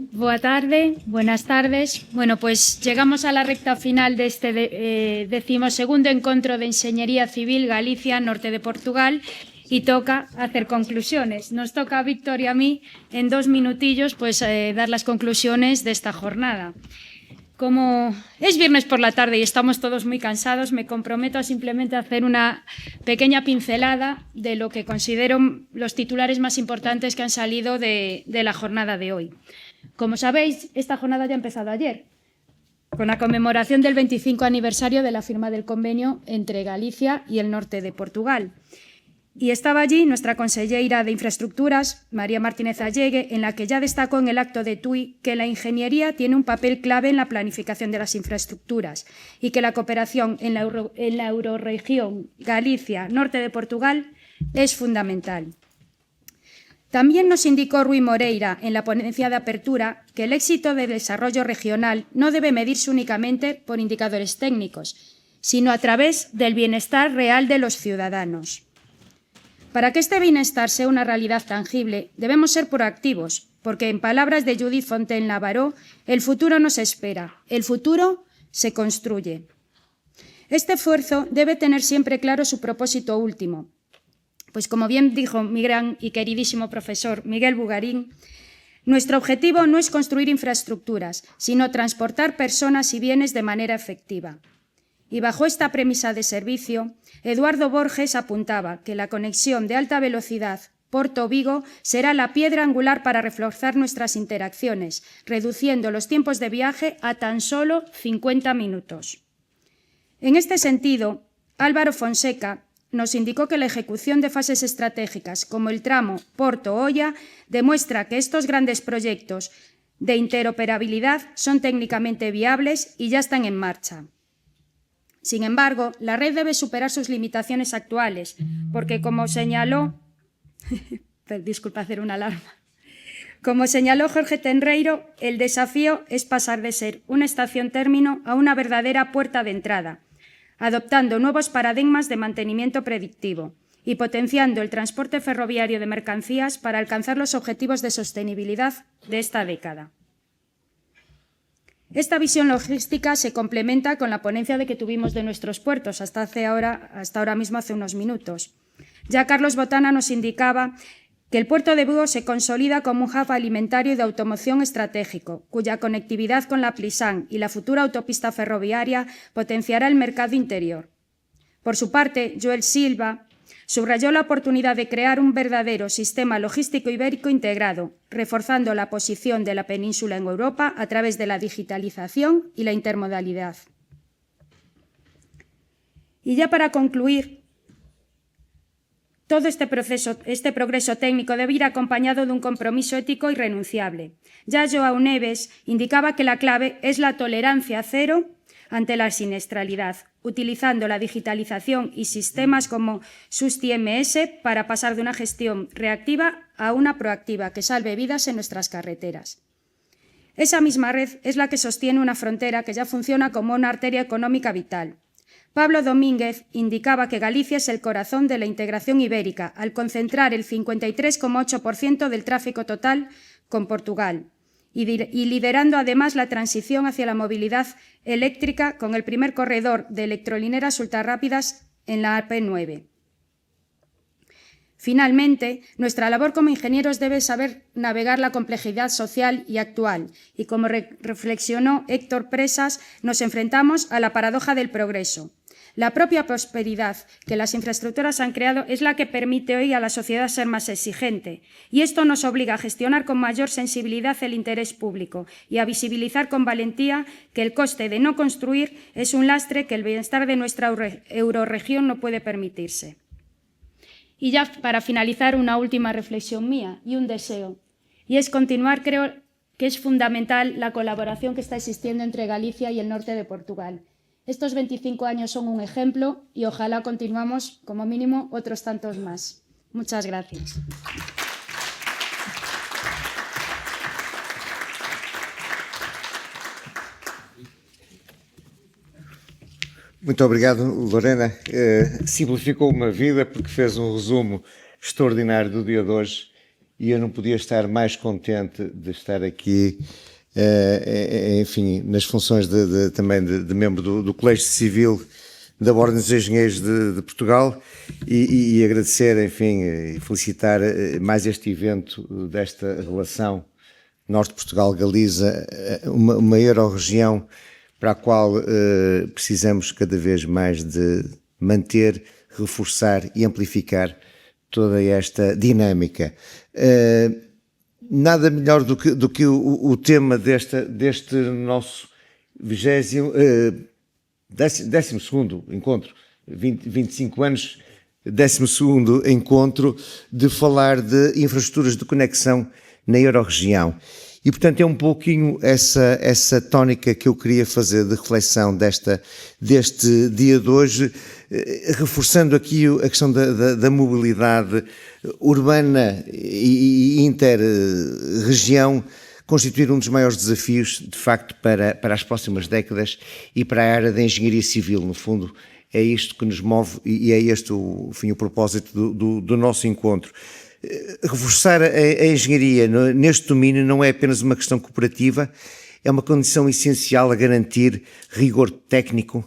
Boa tarde, buenas tardes. Bueno, pues llegamos a la recta final de este 12º encuentro de Enxeñería Civil Galicia, norte de Portugal, y toca hacer conclusiones. Nos toca a Víctor y a mí, en 2 minutillos, pues dar las conclusiones de esta jornada. Como es viernes por la tarde y estamos todos muy cansados, me comprometo a simplemente hacer una pequeña pincelada de lo que considero los titulares más importantes que han salido de la jornada de hoy. Como sabéis, esta jornada ya ha empezado ayer, con la conmemoración del 25 aniversario de la firma del convenio entre Galicia y el norte de Portugal. Y estaba allí nuestra conselleira de Infraestructuras, María Martínez Allegue, en la que ya destacó en el acto de Tui que la ingeniería tiene un papel clave en la planificación de las infraestructuras y que la cooperación en la eurorregión Galicia-Norte de Portugal es fundamental. También nos indicó Rui Moreira en la ponencia de apertura que el éxito del desarrollo regional no debe medirse únicamente por indicadores técnicos, sino a través del bienestar real de los ciudadanos. Para que este bienestar sea una realidad tangible, debemos ser proactivos, porque en palabras de Judith Fontaine-Labaró, el futuro no se espera, el futuro se construye. Este esfuerzo debe tener siempre claro su propósito último, pues como bien dijo mi gran y queridísimo profesor Miguel Bugarín, nuestro objetivo no es construir infraestructuras, sino transportar personas y bienes de manera efectiva. Y bajo esta premisa de servicio, Eduardo Borges apuntaba que la conexión de alta velocidad Porto-Vigo será la piedra angular para reforzar nuestras interacciones, reduciendo los tiempos de viaje a tan solo 50 minutos. En este sentido, Álvaro Fonseca nos indicó que la ejecución de fases estratégicas como el tramo Porto-Oia demuestra que estos grandes proyectos de interoperabilidad son técnicamente viables y ya están en marcha. Sin embargo, la red debe superar sus limitaciones actuales, porque como señaló Como señaló Jorge Tenreiro, el desafío es pasar de ser una estación término a una verdadera puerta de entrada, adoptando nuevos paradigmas de mantenimiento predictivo y potenciando el transporte ferroviario de mercancías para alcanzar los objetivos de sostenibilidad de esta década. Esta visión logística se complementa con la ponencia que tuvimos de nuestros puertos hasta ahora mismo, hace unos minutos. Ya Carlos Botana nos indicaba que el puerto de Vigo se consolida como un hub alimentario y de automoción estratégico, cuya conectividad con la Plisán y la futura autopista ferroviaria potenciará el mercado interior. Por su parte, Joel Silva subrayó la oportunidad de crear un verdadero sistema logístico ibérico integrado, reforzando la posición de la península en Europa a través de la digitalización y la intermodalidad. Y ya para concluir, todo este progreso técnico debe ir acompañado de un compromiso ético irrenunciable. Ya João Neves indicaba que la clave es la tolerancia cero ante la siniestralidad, utilizando la digitalización y sistemas como SustiMS para pasar de una gestión reactiva a una proactiva que salve vidas en nuestras carreteras. Esa misma red es la que sostiene una frontera que ya funciona como una arteria económica vital. Pablo Domínguez indicaba que Galicia es el corazón de la integración ibérica, al concentrar el 53,8% del tráfico total con Portugal y liderando además la transición hacia la movilidad eléctrica con el primer corredor de electrolineras ultrarrápidas en la AP9. Finalmente, nuestra labor como ingenieros debe saber navegar la complejidad social y actual, y como reflexionó Héctor Presas, nos enfrentamos a la paradoja del progreso. La propia prosperidad que las infraestructuras han creado es la que permite hoy a la sociedad ser más exigente, y esto nos obliga a gestionar con mayor sensibilidad el interés público y a visibilizar con valentía que el coste de no construir es un lastre que el bienestar de nuestra eurorregión no puede permitirse. Y ya para finalizar, una última reflexión mía y un deseo, y es continuar. Creo que es fundamental la colaboración que está existiendo entre Galicia y el norte de Portugal. Estos 25 años son un ejemplo y ojalá continuamos como mínimo otros tantos más. Muchas gracias. Muito obrigado, Lorena. Simplificou uma vida porque fez um resumo extraordinário do dia de hoje e eu não podia estar mais contente de estar aqui, enfim, nas funções também de membro do Colégio Civil da Ordem dos Engenheiros de Portugal e agradecer, enfim, e felicitar mais este evento desta relação Norte de Portugal-Galiza, uma euro-região para a qual precisamos cada vez mais de manter, reforçar e amplificar toda esta dinâmica. Nada melhor do que o tema deste nosso 12º encontro, 25 anos, 12º encontro, de falar de infraestruturas de conexão na euro-região. E, portanto, é um pouquinho essa tónica que eu queria fazer de reflexão deste dia de hoje, reforçando aqui a questão da mobilidade urbana e inter-região, constituir um dos maiores desafios, de facto, para as próximas décadas e para a área da engenharia civil, no fundo. É isto que nos move e é este o propósito do nosso encontro. Reforçar a engenharia neste domínio não é apenas uma questão cooperativa, é uma condição essencial a garantir rigor técnico,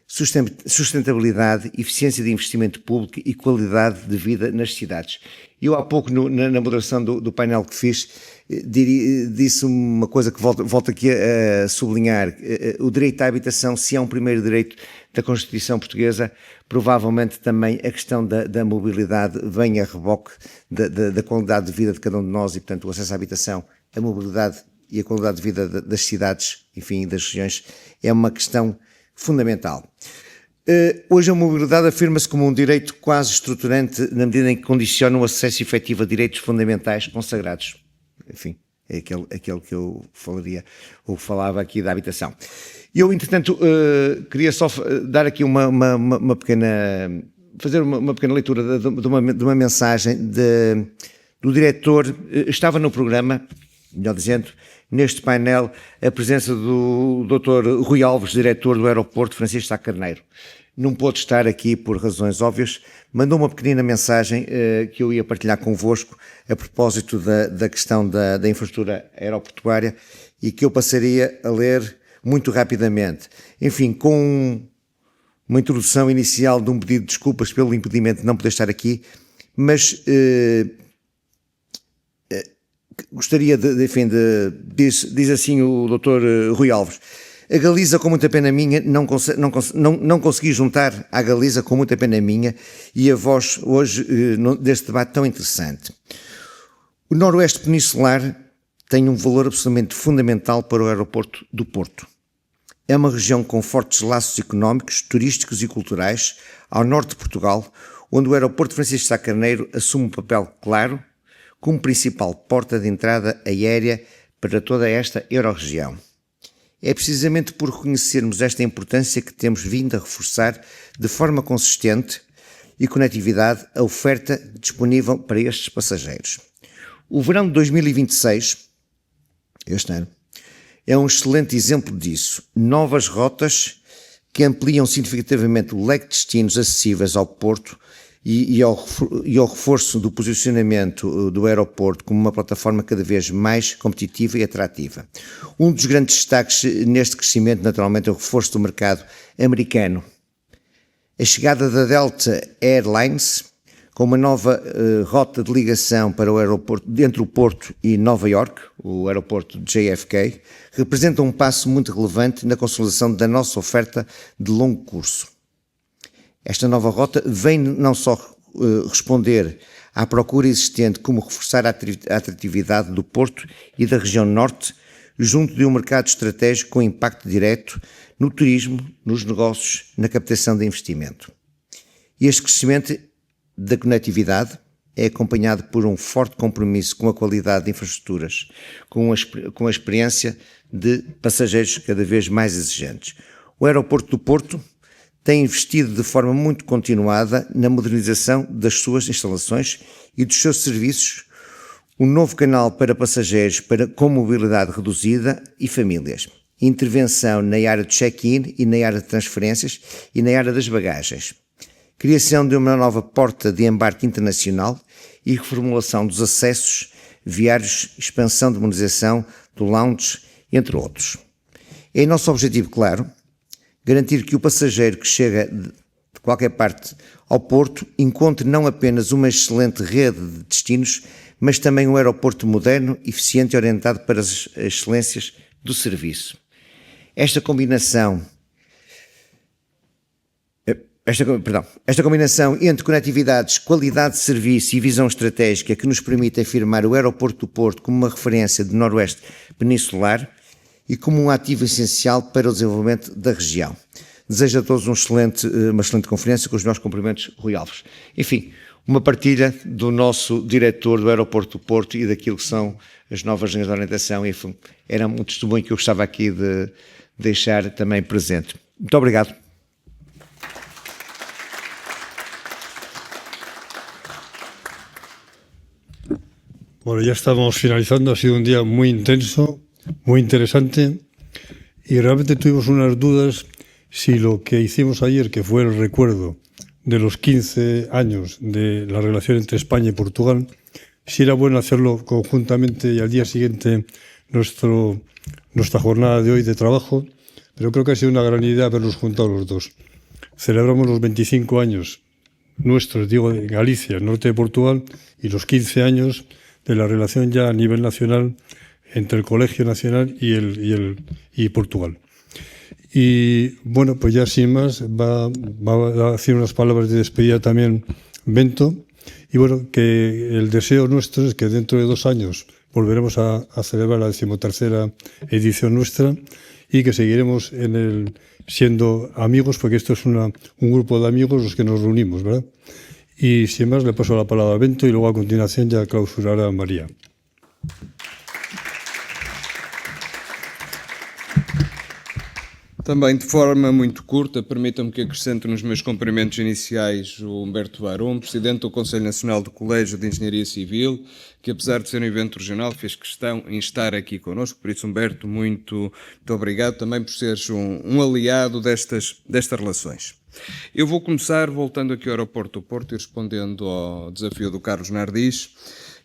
sustentabilidade, eficiência de investimento público e qualidade de vida nas cidades. Eu há pouco, na moderação do painel que fiz, disse uma coisa que volto aqui a sublinhar. O direito à habitação, se é um primeiro direito da Constituição Portuguesa, provavelmente também a questão da mobilidade vem a reboque da qualidade de vida de cada um de nós e, portanto, o acesso à habitação, a mobilidade e a qualidade de vida das cidades, enfim, das regiões, é uma questão fundamental. Hoje a mobilidade afirma-se como um direito quase estruturante na medida em que condiciona o acesso efetivo a direitos fundamentais consagrados. Enfim, é aquele que eu falava aqui da habitação. Eu, entretanto, queria só dar aqui fazer uma pequena leitura de uma mensagem do diretor. Estava no programa, melhor dizendo, neste painel, a presença do Dr. Rui Alves, diretor do aeroporto Francisco Sá Carneiro. Não pôde estar aqui por razões óbvias, mandou uma pequenina mensagem que eu ia partilhar convosco a propósito da questão da infraestrutura aeroportuária e que eu passaria a ler muito rapidamente. Enfim, com uma introdução inicial de um pedido de desculpas pelo impedimento de não poder estar aqui, mas gostaria diz assim o Dr. Rui Alves: a Galiza, com muita pena minha, não consegui juntar à Galiza, com muita pena minha, e a vós hoje deste debate tão interessante. O Noroeste Peninsular tem um valor absolutamente fundamental para o aeroporto do Porto. É uma região com fortes laços económicos, turísticos e culturais ao norte de Portugal, onde o aeroporto Francisco Sá Carneiro assume um papel claro como principal porta de entrada aérea para toda esta euro-região. É precisamente por reconhecermos esta importância que temos vindo a reforçar de forma consistente e conectividade a oferta disponível para estes passageiros. O verão de 2026, este ano, é um excelente exemplo disso. Novas rotas que ampliam significativamente o leque de destinos acessíveis ao Porto e ao reforço do posicionamento do aeroporto como uma plataforma cada vez mais competitiva e atrativa. Um dos grandes destaques neste crescimento, naturalmente, é o reforço do mercado americano. A chegada da Delta Airlines, com uma nova rota de ligação para o aeroporto entre o Porto e Nova York, o aeroporto JFK, representa um passo muito relevante na consolidação da nossa oferta de longo curso. Esta nova rota vem não só responder à procura existente, como reforçar a atratividade do Porto e da região norte, junto de um mercado estratégico com impacto direto no turismo, nos negócios, na captação de investimento. E este crescimento da conectividade é acompanhado por um forte compromisso com a qualidade de infraestruturas, com a experiência de passageiros cada vez mais exigentes. O aeroporto do Porto tem investido de forma muito continuada na modernização das suas instalações e dos seus serviços, um novo canal para passageiros com mobilidade reduzida e famílias, intervenção na área de check-in e na área de transferências e na área das bagagens, criação de uma nova porta de embarque internacional e reformulação dos acessos viários, expansão de modernização do lounge, entre outros. É nosso objetivo, claro, garantir que o passageiro que chega de qualquer parte ao Porto encontre não apenas uma excelente rede de destinos, mas também um aeroporto moderno, eficiente e orientado para as excelências do serviço. Esta combinação entre conectividades, qualidade de serviço e visão estratégica que nos permite afirmar o aeroporto do Porto como uma referência de noroeste peninsular e como um ativo essencial para o desenvolvimento da região. Desejo a todos uma excelente conferência, com os meus cumprimentos, Rui Alves. Enfim, uma partilha do nosso diretor do aeroporto do Porto e daquilo que são as novas linhas de orientação. E era um testemunho que eu gostava aqui de deixar também presente. Muito obrigado. Bueno, ya estamos finalizando, ha sido un día muy intenso, muy interesante y realmente tuvimos unas dudas si lo que hicimos ayer, que fue el recuerdo de los 15 años de la relación entre España y Portugal, si era bueno hacerlo conjuntamente y al día siguiente nuestra jornada de hoy de trabajo, pero creo que ha sido una gran idea habernos juntado los dos. Celebramos los 25 años nuestros, digo, de Galicia, norte de Portugal, y los 15 años de la relación ya a nivel nacional entre el Colegio Nacional y Portugal. Y bueno, pues ya sin más, va a decir unas palabras de despedida también Bento. Y bueno, que el deseo nuestro es que dentro de 2 años volveremos a celebrar la 13ª edición nuestra y que seguiremos siendo amigos, porque esto es un grupo de amigos los que nos reunimos, ¿verdad? Y sin más, le paso la palabra a Bento y luego a continuación ya clausurará a María. Também de forma muito curta, permitam-me que acrescente nos meus cumprimentos iniciais o Humberto Barum, Presidente do Conselho Nacional do Colégio de Engenharia Civil, que apesar de ser um evento regional, fez questão em estar aqui connosco. Por isso, Humberto, muito obrigado também por seres um aliado destas relações. Eu vou começar voltando aqui ao aeroporto do Porto e respondendo ao desafio do Carlos Nardiz.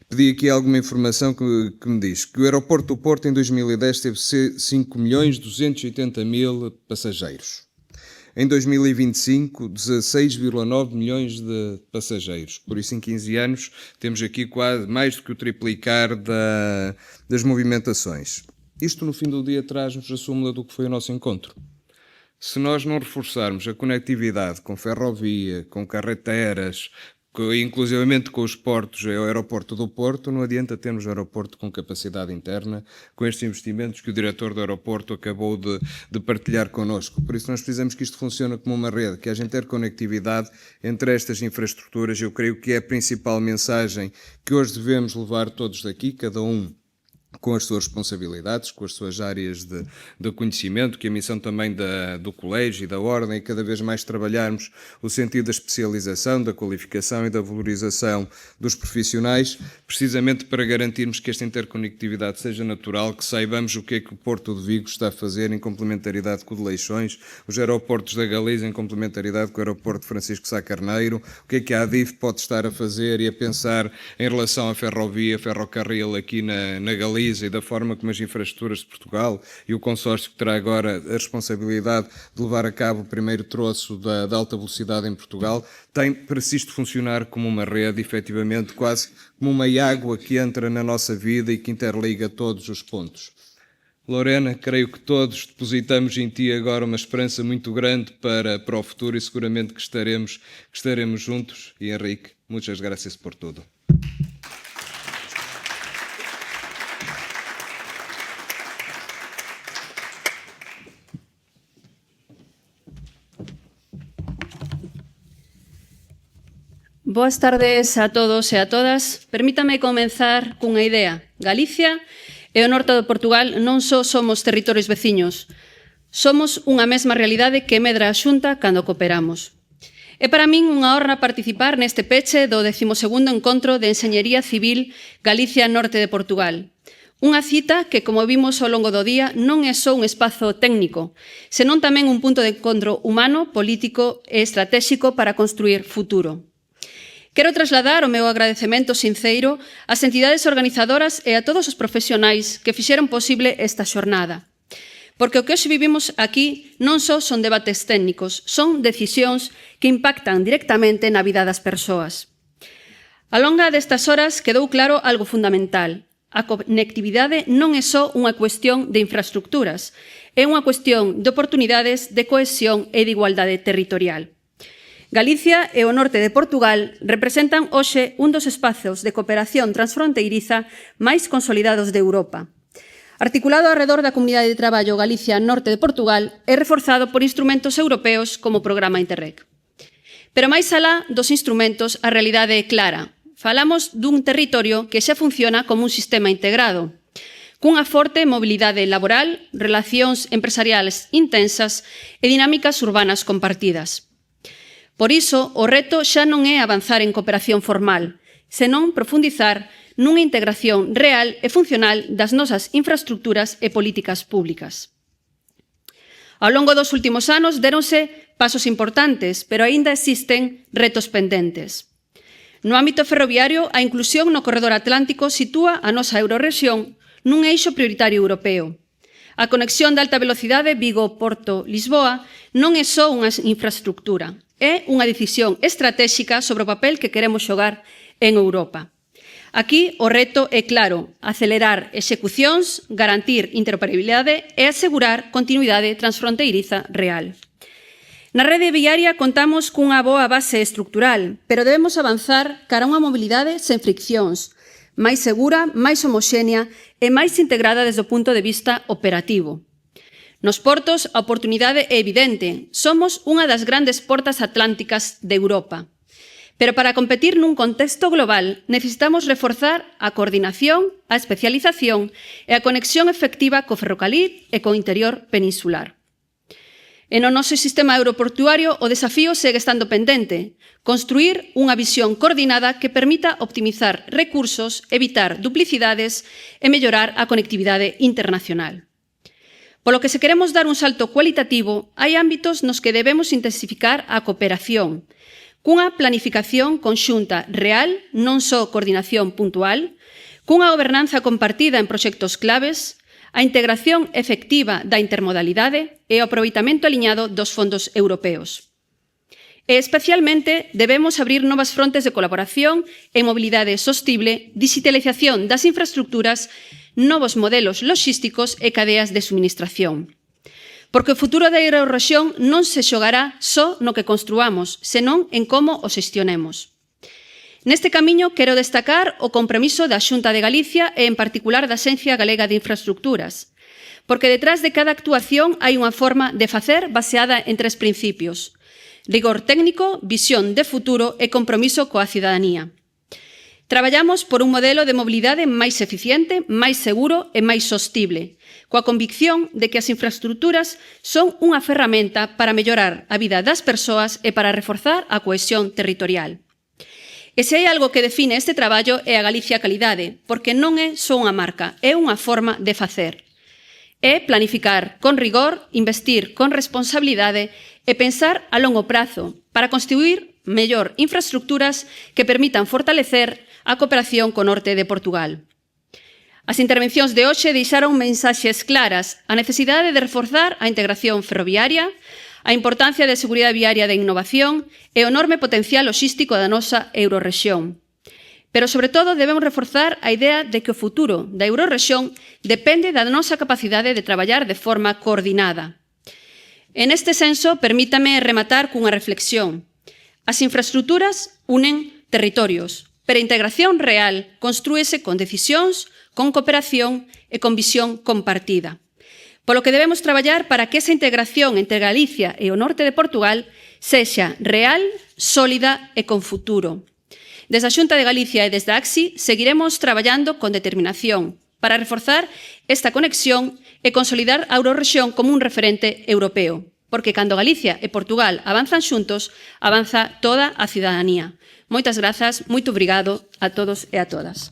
Pedi aqui alguma informação que me diz que o aeroporto do Porto em 2010 teve 5.280.000 passageiros. Em 2025, 16,9 milhões de passageiros. Por isso, em 15 anos, temos aqui quase mais do que o triplicar das movimentações. Isto, no fim do dia, traz-nos a súmula do que foi o nosso encontro. Se nós não reforçarmos a conectividade com ferrovia, com carreteras, inclusivamente com os portos, o aeroporto do Porto, não adianta termos um aeroporto com capacidade interna, com estes investimentos que o diretor do aeroporto acabou de partilhar connosco. Por isso nós precisamos que isto funcione como uma rede, que haja interconectividade entre estas infraestruturas. Eu creio que é a principal mensagem que hoje devemos levar todos daqui, cada um com as suas responsabilidades, com as suas áreas de conhecimento, que a missão também do colégio e da ordem é cada vez mais trabalharmos o sentido da especialização, da qualificação e da valorização dos profissionais, precisamente para garantirmos que esta interconectividade seja natural, que saibamos o que é que o Porto de Vigo está a fazer em complementaridade com o de Leixões, os aeroportos da Galiza em complementaridade com o aeroporto Francisco Sá Carneiro, o que é que a ADIF pode estar a fazer e a pensar em relação à ferrovia, ferrocarril aqui na Galiza, e da forma como as infraestruturas de Portugal e o consórcio que terá agora a responsabilidade de levar a cabo o primeiro troço da alta velocidade em Portugal, tem para se isto funcionar como uma rede, efetivamente, quase como uma água que entra na nossa vida e que interliga todos os pontos. Lorena, creio que todos depositamos em ti agora uma esperança muito grande para o futuro e seguramente que estaremos juntos. E Henrique, muitas graças por tudo. Boas tardes a todos e a todas. Permítame comenzar cunha idea. Galicia e o norte de Portugal non só somos territorios veciños, somos unha mesma realidade que medra a Xunta cando cooperamos. É para min unha honra participar neste peche do 12º Encontro de Enxeñería Civil Galicia-Norte de Portugal. Unha cita que, como vimos ao longo do día, non é só un espazo técnico, senón tamén un punto de encontro humano, político e estratéxico para construir futuro. Quero trasladar o meu agradecemento sinceiro ás entidades organizadoras e a todos os profesionais que fixeron posible esta xornada. Porque o que hoxe vivimos aquí non só son debates técnicos, son decisións que impactan directamente na vida das persoas. A longa destas horas quedou claro algo fundamental. A conectividade non é só unha cuestión de infraestructuras, é unha cuestión de oportunidades, de cohesión e de igualdade territorial. Galicia e o norte de Portugal representan hoxe un dos espazos de cooperación transfronteiriza máis consolidados de Europa. Articulado arredor da Comunidade de Traballo Galicia-Norte de Portugal e reforzado por instrumentos europeos como o Programa Interreg. Pero máis alá dos instrumentos, a realidade é clara. Falamos dun territorio que xa funciona como un sistema integrado, cunha forte mobilidade laboral, relacións empresariales intensas e dinámicas urbanas compartidas. Por iso, o reto xa non é avanzar en cooperación formal, senón profundizar nunha integración real e funcional das nosas infraestructuras e políticas públicas. Ao longo dos últimos anos déronse pasos importantes, pero aínda existen retos pendentes. No ámbito ferroviario, a inclusión no corredor atlántico sitúa a nosa eurorrexión nun eixo prioritario europeo. A conexión de alta velocidade Vigo-Porto-Lisboa non é só unha infraestructura, é unha decisión estratéxica sobre o papel que queremos xogar en Europa. Aquí o reto é claro, acelerar execucións, garantir interoperabilidade e asegurar continuidade transfronteiriza real. Na rede viaria contamos cunha boa base estructural, pero debemos avanzar cara a unha mobilidade sen friccións, máis segura, máis homoxénea e máis integrada desde o punto de vista operativo. Nos portos, a oportunidade é evidente. Somos unha das grandes portas atlánticas de Europa. Pero para competir nun contexto global necesitamos reforzar a coordinación, a especialización e a conexión efectiva co ferrocarril e co interior peninsular. E no noso sistema aeroportuario o desafío segue estando pendente. Construir unha visión coordinada que permita optimizar recursos, evitar duplicidades e mellorar a conectividade internacional. Polo que se queremos dar un salto cualitativo, hai ámbitos nos que debemos intensificar a cooperación, cunha planificación conxunta real, non só coordinación puntual, cunha gobernanza compartida en proxectos claves, a integración efectiva da intermodalidade e o aproveitamento aliñado dos fondos europeos. E especialmente debemos abrir novas frontes de colaboración en mobilidade sostible, digitalización das infraestructuras, novos modelos logísticos e cadeas de suministración. Porque o futuro da eurorrexión non se xogará só no que construamos, senón en como o xestionemos. Neste camiño quero destacar o compromiso da Xunta de Galicia e en particular da Axencia Galega de Infraestructuras, porque detrás de cada actuación hai unha forma de facer baseada en 3 principios: rigor técnico, visión de futuro e compromiso coa cidadanía. Traballamos por un modelo de mobilidade máis eficiente, máis seguro e máis sostible, coa convicción de que as infraestructuras son unha ferramenta para mellorar a vida das persoas e para reforzar a cohesión territorial. E se hai algo que define este traballo é a Galicia Calidade, porque non é só unha marca, é unha forma de facer. É planificar con rigor, investir con responsabilidade e pensar a longo prazo para construir mellor infraestructuras que permitan fortalecer a cooperación co norte de Portugal. As intervencións de hoxe deixaron mensaxes claras: a necesidade de reforzar a integración ferroviaria, a importancia de seguridade viaria de innovación e o enorme potencial logístico da nosa eurorrexión. Pero, sobre todo, debemos reforzar a idea de que o futuro da eurorrexión depende da nosa capacidade de traballar de forma coordinada. En este senso, permítame rematar cunha reflexión. As infraestructuras unen territorios, pero a integración real constrúese con decisións, con cooperación e con visión compartida. Polo que debemos traballar para que esa integración entre Galicia e o norte de Portugal sexa real, sólida e con futuro. Desde a Xunta de Galicia e desde a AXI seguiremos traballando con determinación para reforzar esta conexión e consolidar a eurorrexión como un referente europeo, porque cando Galicia e Portugal avanzan xuntos, avanza toda a cidadanía. Moitas grazas, moito obrigado a todos e a todas.